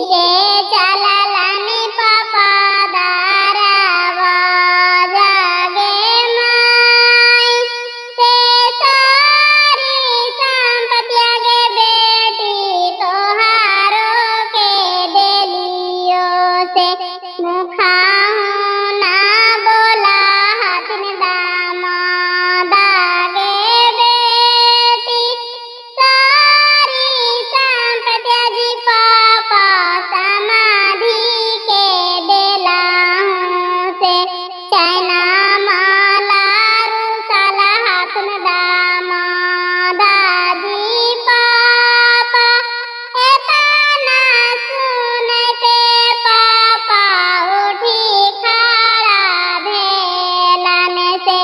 के चललानी पापा दारावा जागे माई से सारी संपत्तिया के बेटी तोहारो के देलियो से मुखाहु ना बोला हाथ में दामा दागे बेटी सारी संपत्तिया जी पापा समाधि के देला से चैना माला रूसाला हाथ में दामा दादी पापा एतना सुनते पापा उठी खड़ा भेलाने से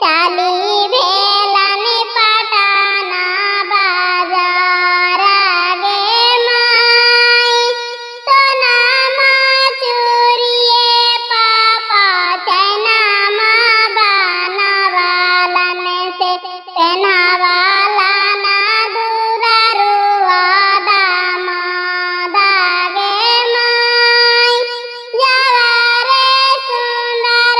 चाली भेलाने पटाना बाजार गे माई सोना चूरिए पापा चैना बनवालाने से पहनावाला ना दुरारुआ दामा दागे माई जवारे सुंदर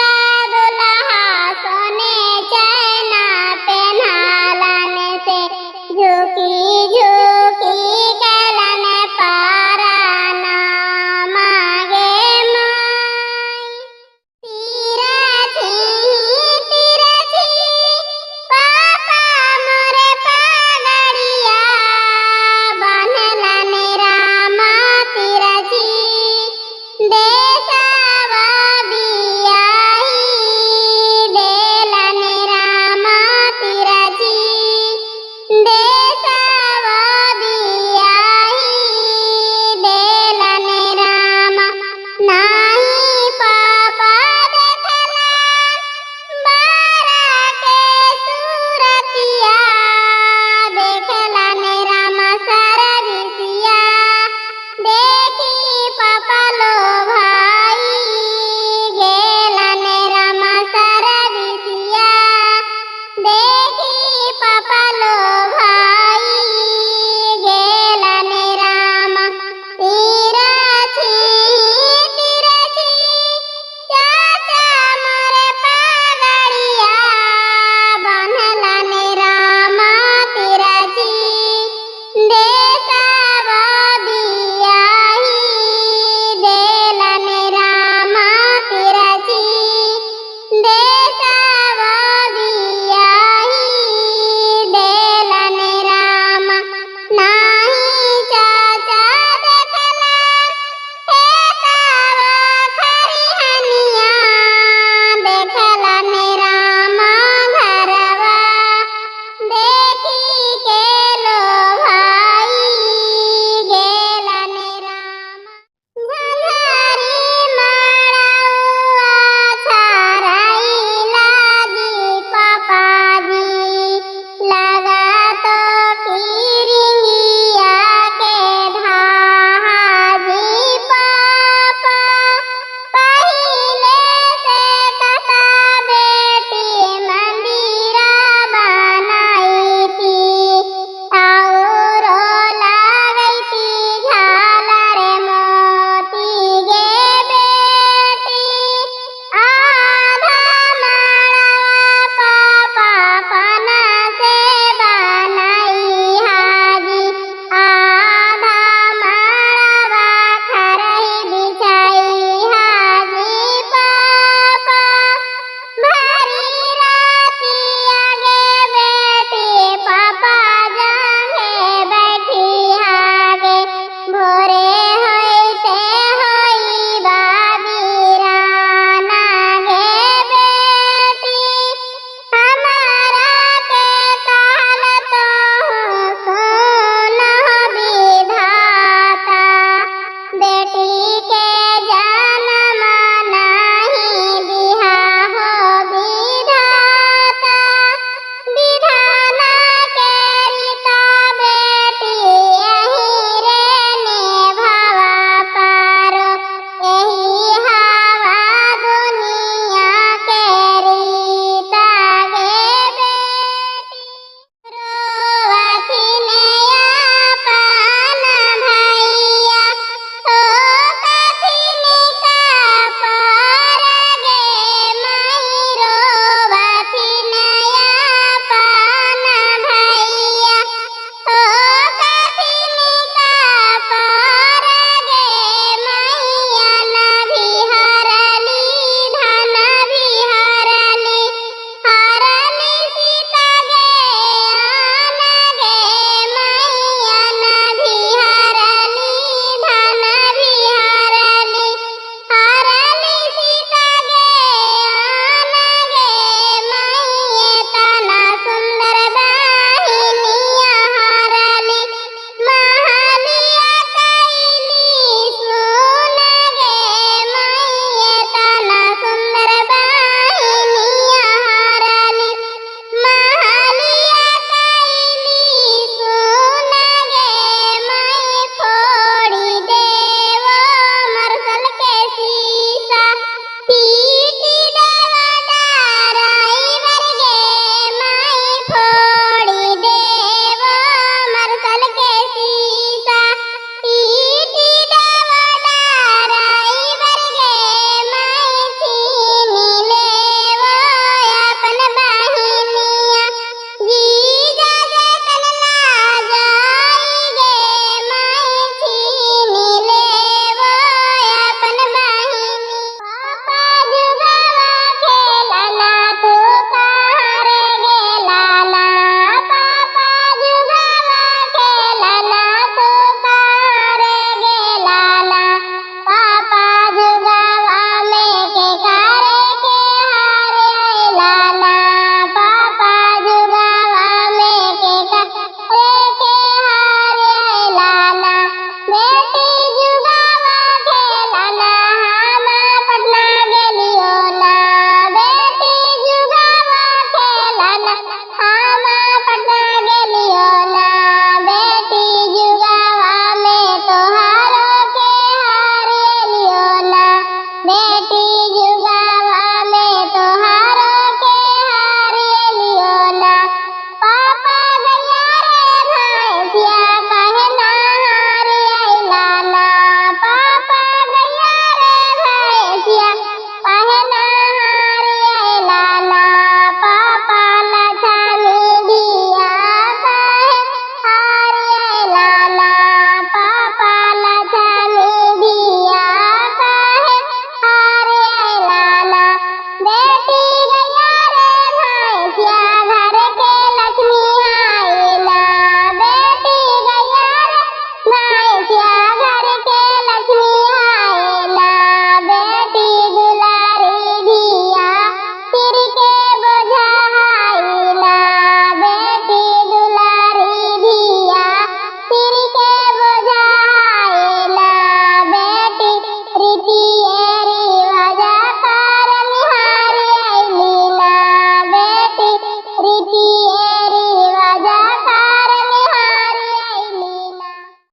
दुल्हा सोने चैना पहनालाने से झुकी झुकी गलने पाराना मागे माई तिरछी पापा मोरे पगड़िया बनलाने रामा तिरछी देशवा बियाही देलाने रामा तिरछी देशवा बियाही देलाने रामा नाही पापा देखला बारा के सूरतिया देखलाने रामा सारा रिसिया देखी पापा लो